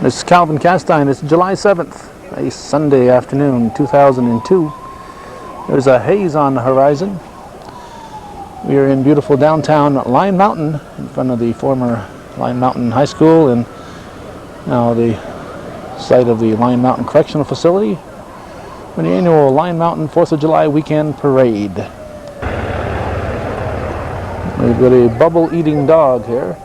This is Calvin Castine. It's July 7th, a Sunday afternoon, 2002. There's a haze on the horizon. We are in beautiful downtown Lyon Mountain, in front of the former Lyon Mountain High School and now the site of the Lyon Mountain Correctional Facility for the annual Lyon Mountain 4th of July weekend parade. We've got a bubble-eating dog here.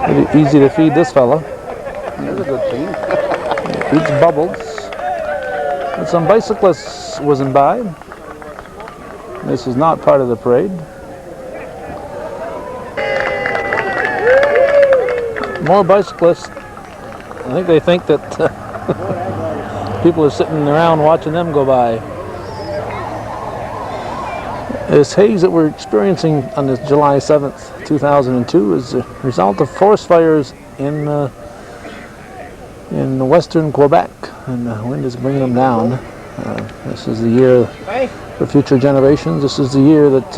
Pretty easy to feed this fella. That's a good thing. Eats bubbles. And some bicyclists whizzing by. This is not part of the parade. More bicyclists. I think they think that people are sitting around watching them go by. This haze that we're experiencing on this July 7th, 2002 is a result of forest fires in western Quebec, and the wind is bringing them down. This is the year for future generations. This is the year that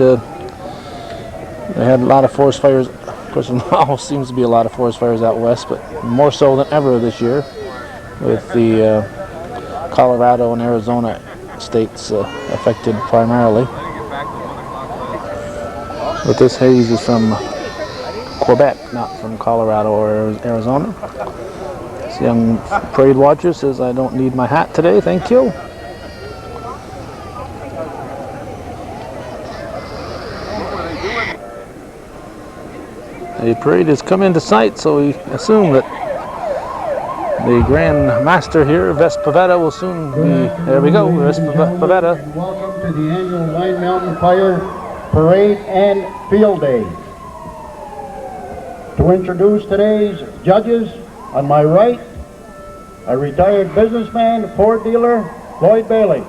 they had a lot of forest fires. Of course, there always seems to be a lot of forest fires out west, but more so than ever this year with the Colorado and Arizona states affected primarily. But this haze is from Quebec, not from Colorado or Arizona. This young parade watcher says, "I don't need my hat today, thank you." The parade has come into sight, so we assume that the Grand Master here, Ves Pavetta, will soon be. There we go, Ves Pavetta. Welcome to the annual Lyon Mountain Fire Parade and Field Day. To introduce today's judges, on my right, a retired businessman, Ford dealer, Floyd Bailey.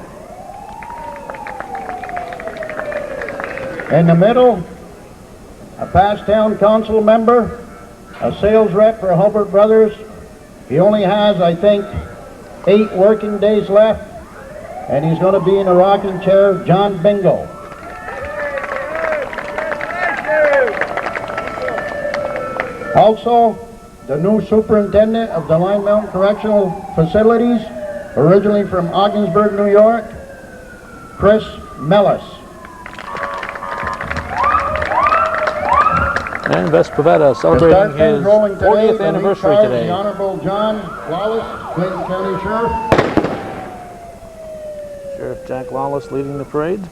In the middle, a past town council member, a sales rep for Hubbard Brothers. He only has, I think, 8 working days left, and he's going to be in a rocking chair, John Bingo. Also, the new superintendent of the Lyon Mountain Correctional Facilities, originally from Ogdensburg, New York, Chris Mellis. And Ves Pavetta celebrating his 40th anniversary today. The Honorable John Wallace, Clayton County Sheriff. Sheriff Jack Wallace leading the parade.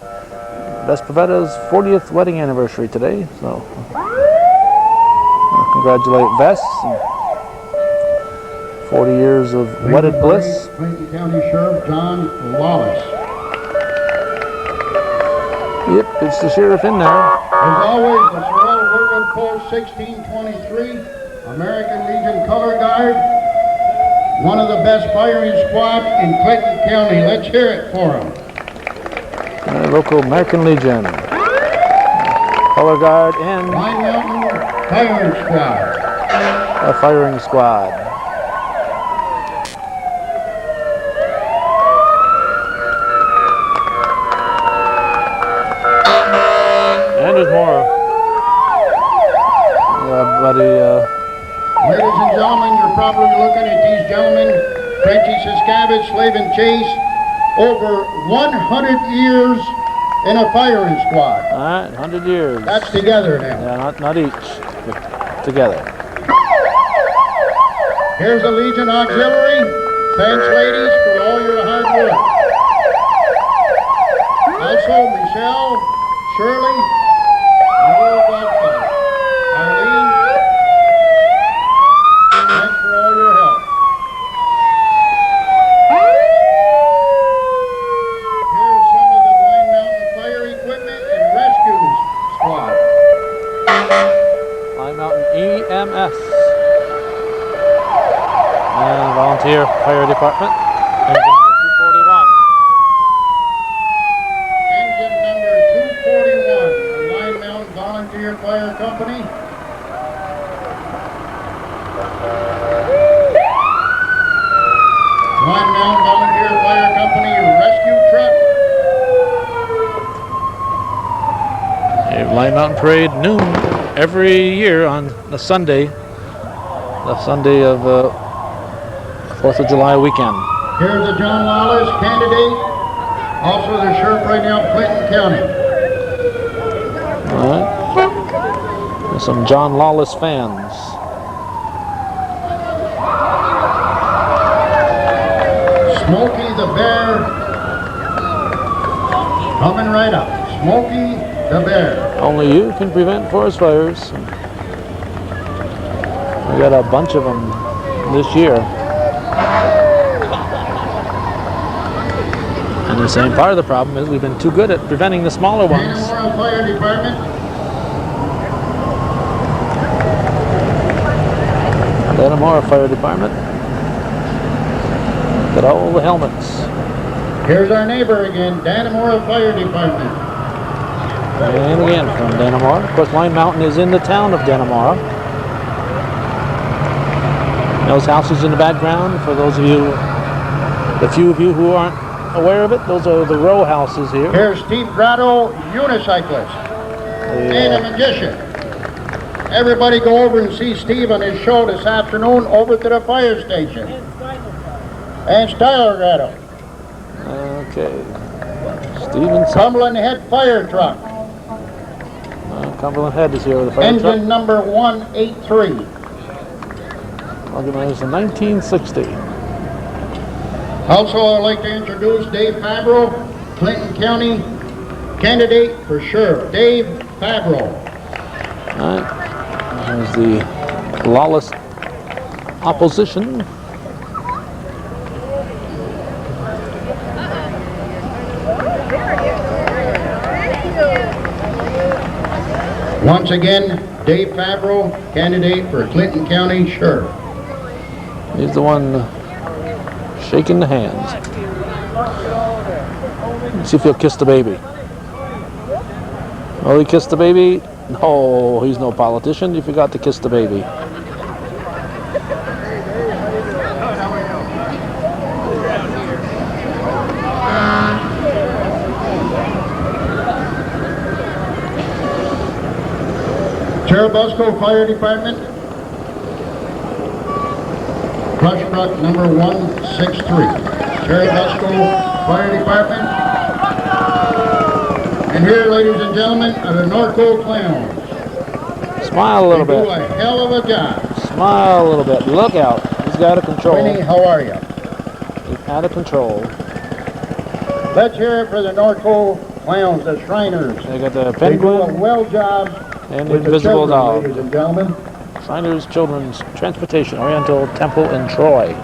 Ves Pavetta's 40th wedding anniversary today, so congratulate Ves. 40 years of wedded bliss. Clayton County Sheriff John Wallace. Yep, it's the sheriff in there. As always, the Sorrel Railroad Post 1623, American Legion Color Guard, one of the best firing squad in Clayton County. Let's hear it for them. Local American Legion, Color Guard, and Lyon Mountain Firing Squad. A firing squad. And there's more. Ladies and gentlemen, you're probably looking at these gentlemen, Frenchy Siskavich, Slavin Chase, over 100 years in a firing squad. All right, 100 years. That's together now. Yeah, not each, but together. Here's the Legion Auxiliary. Thanks, ladies, for all your hard work. Also, Michelle, Shirley, Arlene, thanks for all your help. Here's some of the Lyon Mountain Fire Equipment and Rescue Squad. Lyon Mountain EMS. And Volunteer Fire Department. Engine number 241. Engine number 241, the Lyon Mountain Volunteer Fire Company. Lyon Mountain Volunteer Fire Company rescue truck. A Lyon Mountain Parade noon every year on the Sunday of 4th of July weekend. Here's a John Lawless candidate, also the sheriff right now of Clinton County. All right. There's some John Lawless fans. Smokey the Bear coming right up. Smokey the Bear. Only you can prevent forest fires. We got a bunch of them this year. And the same part of the problem is we've been too good at preventing the smaller ones. Dannemora Fire Department. Dannemora Fire Department. Got all the helmets. Here's our neighbor again, Dannemora Fire Department. And again from Dannemora. Of course, Lyon Mountain is in the town of Dannemora. Those houses in the background, for those of you, the few of you who aren't aware of it, those are the row houses here. Here's Steve Grotto, unicyclist and a magician. Everybody go over and see Steve on his show this afternoon over to the fire station. And Tyler Grotto. Okay. Stevenson. Cumberland Head Fire Truck. Cumberland Head is here with the fire Engine truck. number 183. Organized in 1960. Also, I'd like to introduce Dave Fabro, Clinton County candidate for sheriff. Dave Fabro. All right. There's the lawless opposition. Once again, Dave Fabro, candidate for Clinton County sheriff. He's the one shaking the hands. Let's see if he'll kiss the baby. Will he kiss the baby? No, he's no politician. He forgot to kiss the baby. Cherubusco Fire Department. Brush truck number 163. Cherubusco Fire Department. And here, ladies and gentlemen, are the Norco Clowns. Smile a little They do bit. a hell of a job. Smile a little bit. Look out. He's got out of control. Winnie, how are you? He's out of control. Let's hear it for the Norco Clowns, the Shriners. They got the They do a penguin well job and with the invisible children, dog. ladies and gentlemen. Shriners Children's Transportation Oriental Temple in Troy.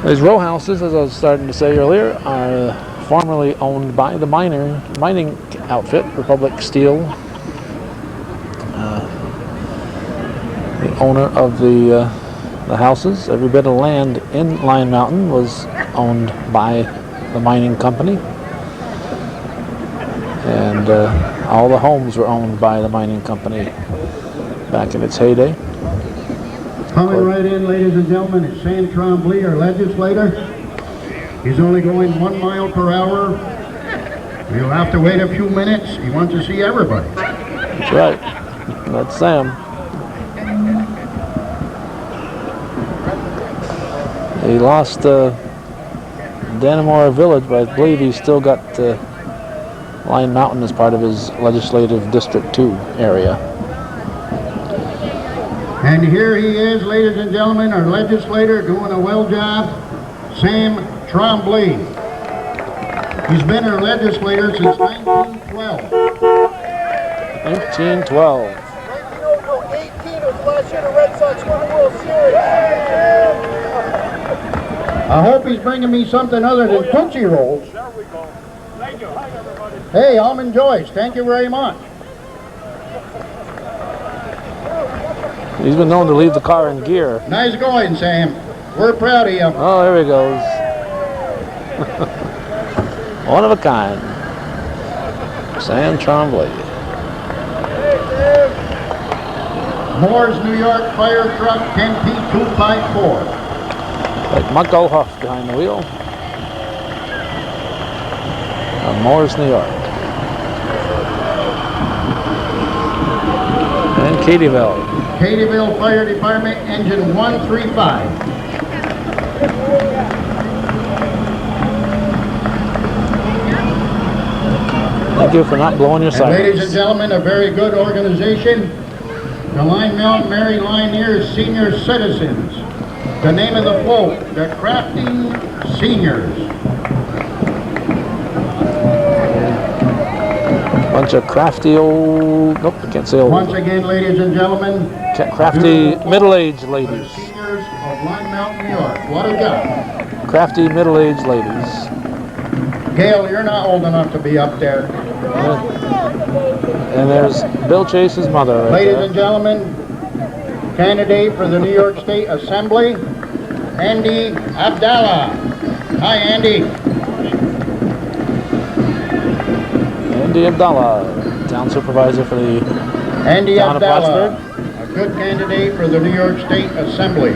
These row houses, as I was starting to say earlier, are formerly owned by the mining outfit, Republic Steel. The owner of the houses. Every bit of land in Lyon Mountain was owned by the mining company. And all the homes were owned by the mining company back in its heyday. Coming right in, ladies and gentlemen, is Sam Trombley, our legislator. He's only going 1 mile per hour. We'll have to wait a few minutes. He wants to see everybody. That's right. That's Sam. He lost Dannemora Village, but I believe he's still got Lyon Mountain as part of his legislative District 2 area. And here he is, ladies and gentlemen, our legislator doing a well job, Sam Trombley. He's been our legislator since 1912. 1912. 1918 was the last year the Red Sox won the World Series. I hope he's bringing me something other than Tootsie Rolls. There we go. Thank you. Hi, everybody. Hey, Almond Joyce, thank you very much. He's been known to leave the car in gear. Nice going, Sam. We're proud of you. Oh, there he goes. One of a kind. Sam Trombley. Moore's New York Fire Truck 10P254. Like Muck Olhoff behind the wheel. Moore's New York. Katyville. Katyville Fire Department, engine 135. Thank you for not blowing your And ladies and sirens. gentlemen, a very good organization, the Lyon Mountain Mary Lioneers Senior Citizens. The name of the float, the Crafting Seniors. Bunch of crafty old, nope, I can't say old. Once again, ladies and gentlemen, Crafty middle-aged ladies. the seniors of Lyon Mountain, New York. What a job. Crafty middle-aged ladies. Gail, you're not old enough to be up there. And there's Bill Chase's mother right Ladies there. and gentlemen, candidate for the New York State Assembly, Andy Abdallah. Hi, Andy. Andy Abdallah, town supervisor for the Andy town of Abdallah, Plattsburgh. a good candidate for the New York State Assembly.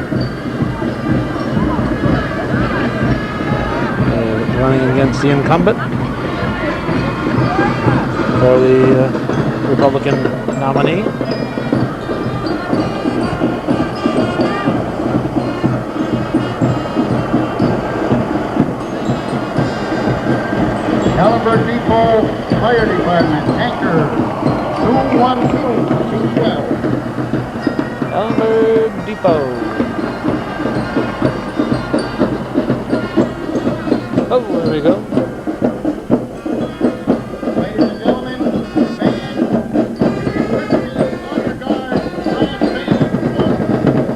Running against the incumbent for the Republican nominee. Caliber Depot Fire Department, Anchor 212, C12. Elmer Depot. Oh, there we go. Ladies and gentlemen, band, honor guard, brass band,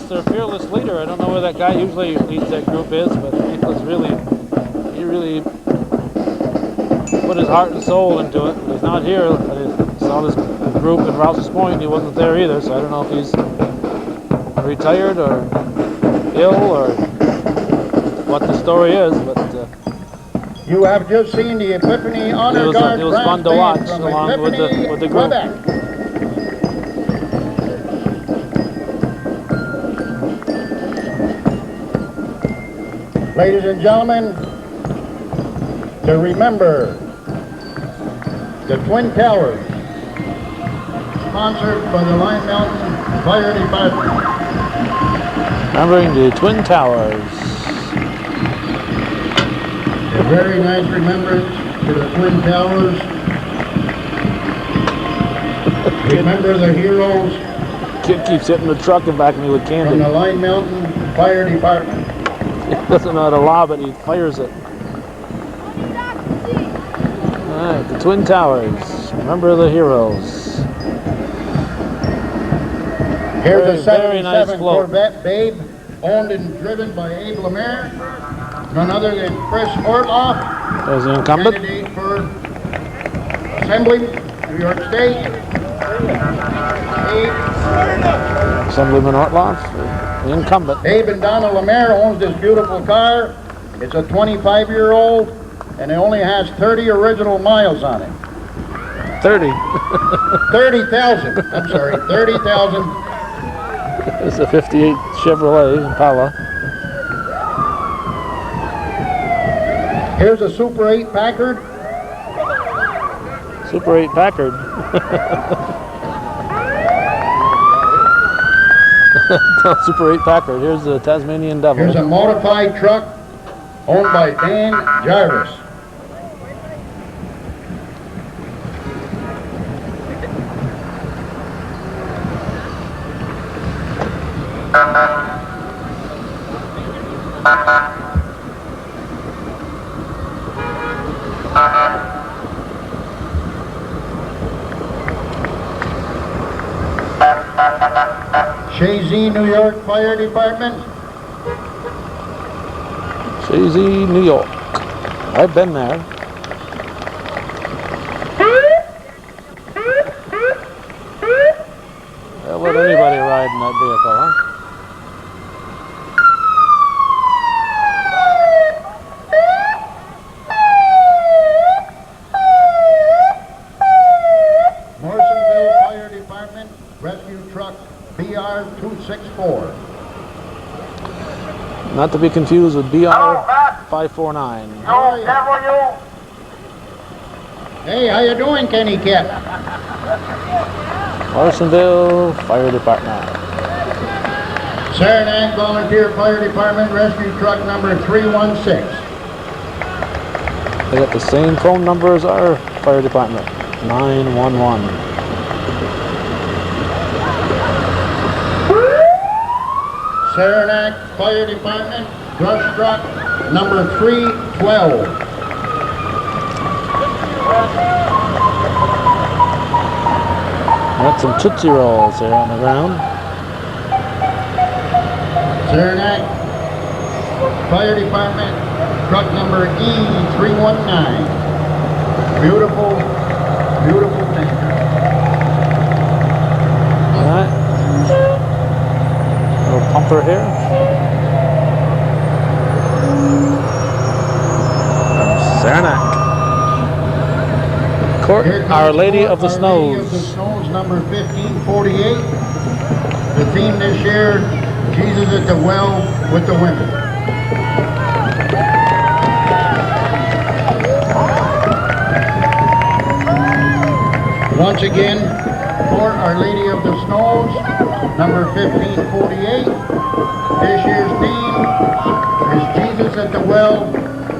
Their fearless leader. I don't know where that guy usually leads that group is, but he really put his heart and soul into it. He's not here. I saw this group in Rouse's Point. He wasn't there either, so I don't know if he's retired or ill or what the story is, but you have just seen the Epiphany Honor Guard it was brass fun to band watch from along with Epiphany, the group. Quebec. Ladies and gentlemen, to remember the Twin Towers, sponsored by the Lyon Mountain Fire Department. Remembering the Twin Towers. A very nice remembrance to the Twin Towers. Remember the heroes Kid keeps hitting the truck and backing me with from candy. the Lyon Mountain Fire Department. He doesn't know how to lob it, he fires it. Alright, the Twin Towers. Remember the heroes. Here's a Very nice 77 float. Corvette Babe, owned and driven by Abe Lemaire, none other than Chris Ortloff, There's the incumbent. candidate for Assembly, New York State. Assemblyman Ortloff, the incumbent. Abe and Donna Lemaire owns this beautiful car. It's a 25-year-old, and it only has 30 original miles on it. 30. 30,000. I'm sorry, 30,000. It's a 58 Chevrolet Impala. Here's a Super 8 Packard. Super 8 Packard. No, Super 8 Packard. Here's the Tasmanian Devil. Here's a modified truck owned by Dan Jarvis. Shazy, New York Fire Department. Shazy, New York. I've been there. riding that vehicle, huh? Morrisonville Fire Department Rescue Truck BR 264. Not to be confused with BR 549. Hey, how you doing, Kenny Kip? Morrisonville Fire Department. Saranac Volunteer Fire Department Rescue Truck number 316. They got the same phone number as our fire department, 911. Saranac Fire Department Brush Truck number 312. Got some Tootsie Rolls here on the ground. Saranac Fire Department truck number E319. Beautiful, beautiful tanker. Alright. Little pumper here. From Saranac. Court, Here comes Our Lady of the Our Lady of the Snows. Snows, number 1548. The theme this year, Jesus at the Well with the Women. Once again, for Our Lady of the Snows, number 1548. This year's theme is Jesus at the Well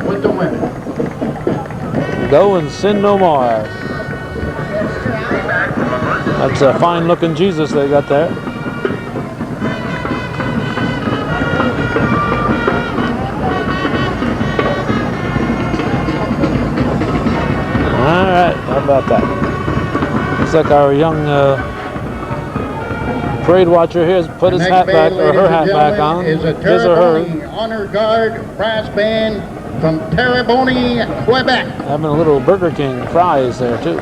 with the Women. Go and sin no more. That's a fine looking Jesus they got there. Alright, how about that? Looks like our young parade watcher here has put his hat back, or her hat back on. Is a His or her. Terrebonne Honor Guard brass band from Terrebonne, Quebec. Having a little Burger King fries there too.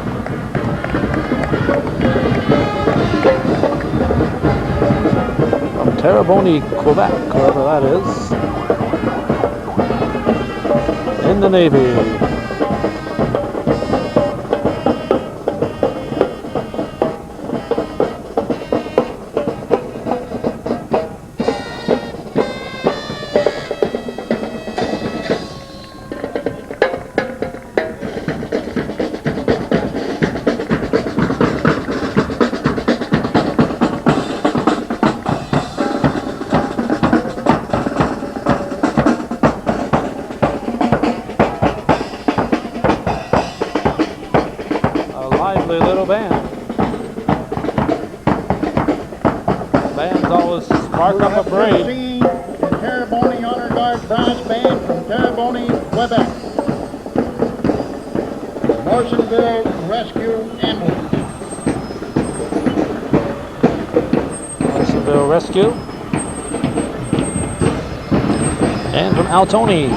From Terrebonne, Quebec, wherever that is. In the Navy. Little band. Bands always spark up a parade. The Terrebonne Honor Guard brass band from Terrebonne, Quebec. Morrisonville Rescue Ambulance. Morrisonville Rescue. And from Altony.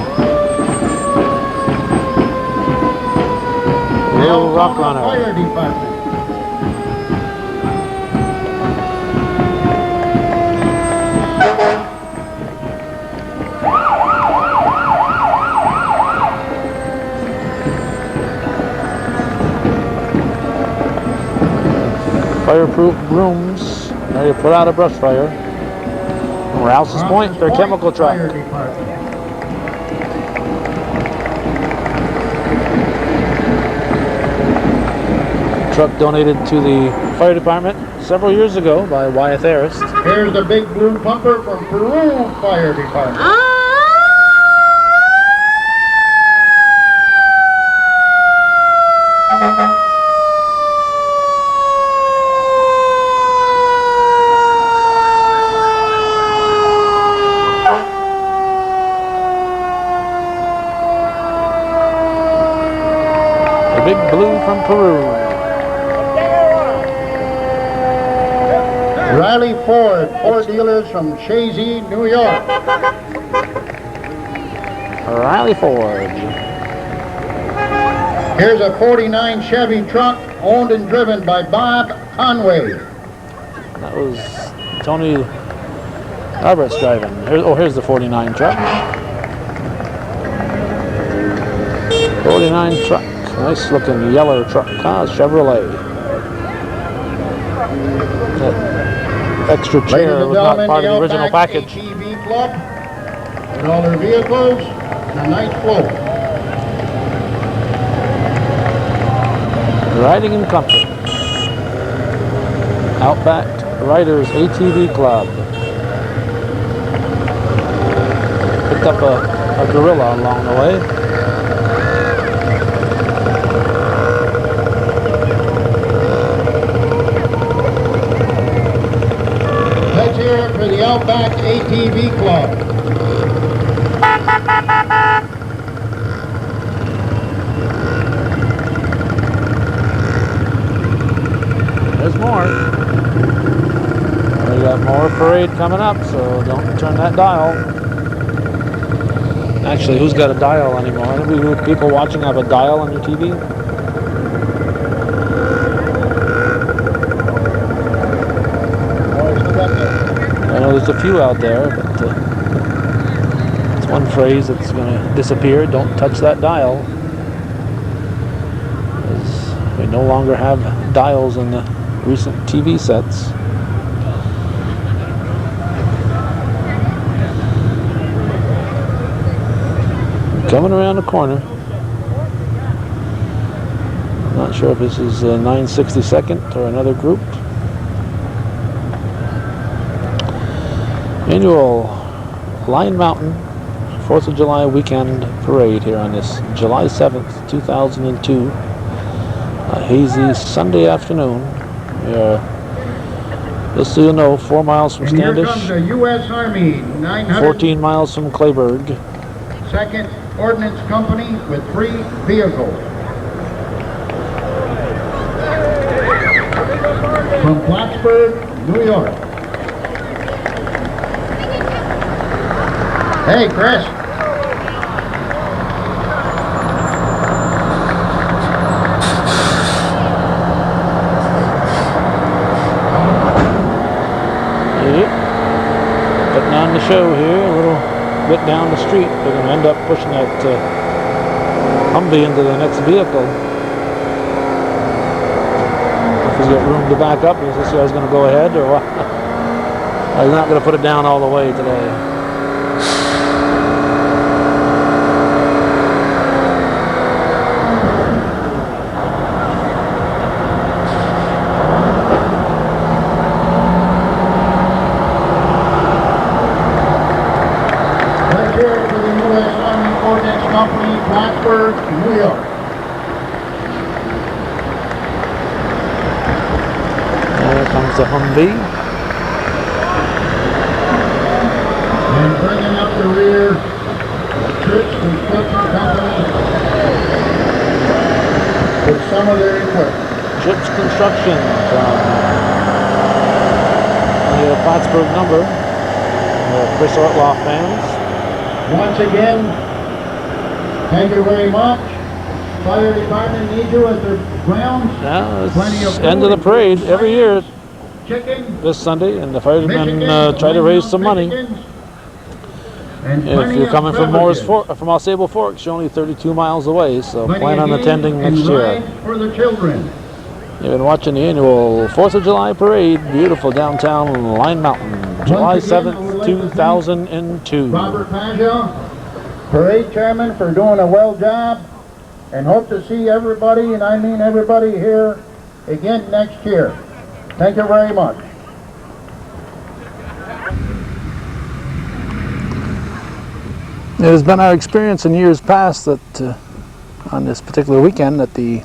Little Rock Runner. Fire Department. Fireproof brooms. Ready to put out a brush fire. Rouse's Point, their chemical truck. Fire Department. Truck donated to the fire department several years ago by Wyeth Arist. Here's the big blue pumper from Peru Fire Department. The big blue from Peru. Riley Ford, Ford dealers from Chazy, New York. Riley Ford. Here's a 49 Chevy truck owned and driven by Bob Conway. That was Tony Roberts driving. Here's the 49 truck. 49 truck. Nice looking yellow truck. Chevrolet. That extra chair was not part of the original package. ATV Club with all their vehicles and a nice float. Riding in comfort. Outback Riders ATV Club. Picked up a gorilla along the way. Let's hear it for the Outback ATV Club. There's more. We got more parade coming up, so don't turn that dial. Actually, who's got a dial anymore? Any people watching have a dial on your TV? I know there's a few out there, but it's one phrase that's going to disappear. Don't touch that dial. Because we no longer have dials in the recent TV sets. Coming around the corner. I'm not sure if this is 962nd or another group. Annual Lyon Mountain 4th of July weekend parade here on this July 7th, 2002. A hazy Sunday afternoon. We are, just so you know, 4 miles from And Standish. here comes the U.S. Army 14 miles from Clayburg. 2nd Ordnance Company with 3 vehicles. From Plattsburgh, New York. Hey, Chris. Yep. Putting on the show here, a little bit down the street. They're going to end up pushing that Humvee into the next vehicle. If he's got room to back up, is this guy's going to go ahead or what? He's not going to put it down all the way today. Company, Plattsburgh, New York. There comes the Humvee. And bringing up the rear, Church Construction Company with some of their equipment. Chips Construction from the Plattsburgh number. Chris Ortloff fans. Once again, thank you very much. Fire department needs you at the grounds. Yeah, Plenty of it's end of the food, parade every year chicken, this Sunday, and the firemen Michigan, try to raise some money. And If you're coming from beverages. from Osable Forks, you're only 32 miles away, so Plenty plan of on games attending and next year. rides for the children. You've been watching the annual 4th of July parade, beautiful downtown Lyon Mountain, July Once again, I 7th, would like to thank 2002. Robert Paglia, parade chairman, for doing a well job, and hope to see everybody, and I mean everybody, here again next year. Thank you very much. It has been our experience in years past that on this particular weekend that the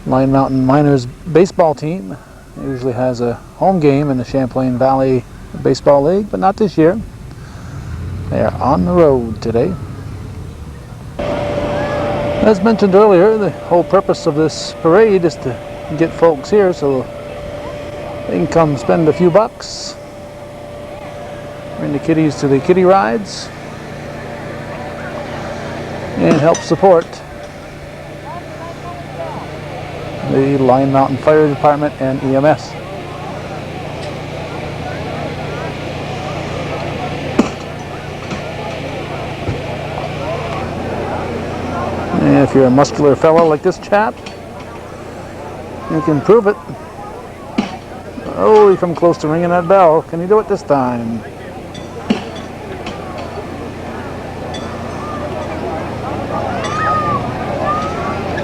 Lyon Mountain Miners baseball team usually has a home game in the Champlain Valley Baseball League, but not this year. They are on the road today. As mentioned earlier, the whole purpose of this parade is to get folks here so they can come spend a few bucks, bring the kiddies to the kiddie rides, and help support the Lyon Mountain Fire Department and EMS. And if you're a muscular fellow like this chap, you can prove it. Oh, he come close to ringing that bell. Can he do it this time?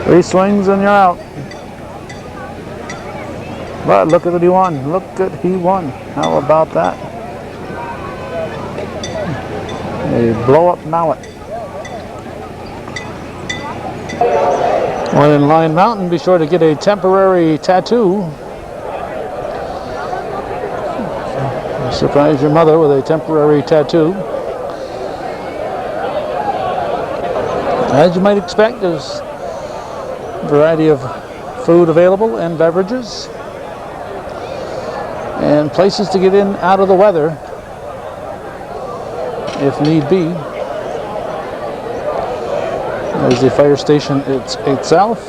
Three swings and you're out. But look at what he won. Look at he won. How about that? A blow-up mallet. When in Lyon Mountain, be sure to get a temporary tattoo. Surprise your mother with a temporary tattoo. As you might expect, there's a variety of food available and beverages. And places to get in out of the weather, if need be. There's the fire station itself.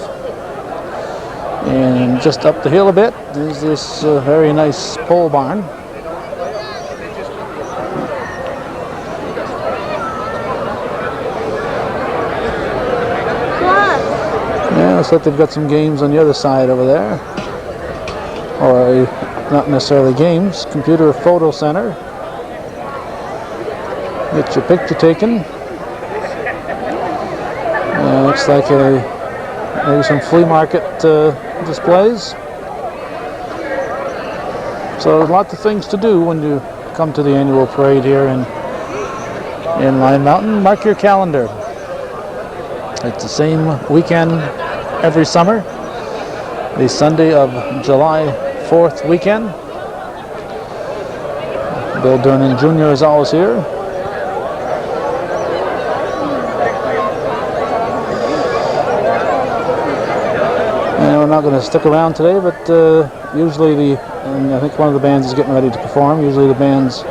And just up the hill a bit, there's this very nice pole barn. Yeah, looks like they've got some games on the other side over there. Or not necessarily games, computer photo center. Get your picture taken. Looks like maybe some flea market displays. So lots of things to do when you come to the annual parade here in Lyon Mountain. Mark your calendar. It's the same weekend every summer. The Sunday of July 4th weekend. Bill Durnan Jr. is always here. And we're not going to stick around today, but usually and I think one of the bands is getting ready to perform. Usually the bands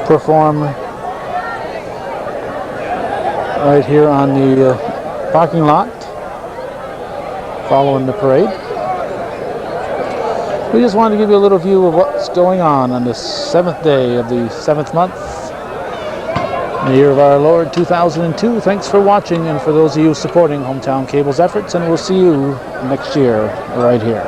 perform right here on the parking lot following the parade. We just wanted to give you a little view of what's going on this 7th day of the 7th month, in the year of our Lord 2002. Thanks for watching, and for those of you supporting Hometown Cable's efforts, and we'll see you next year right here.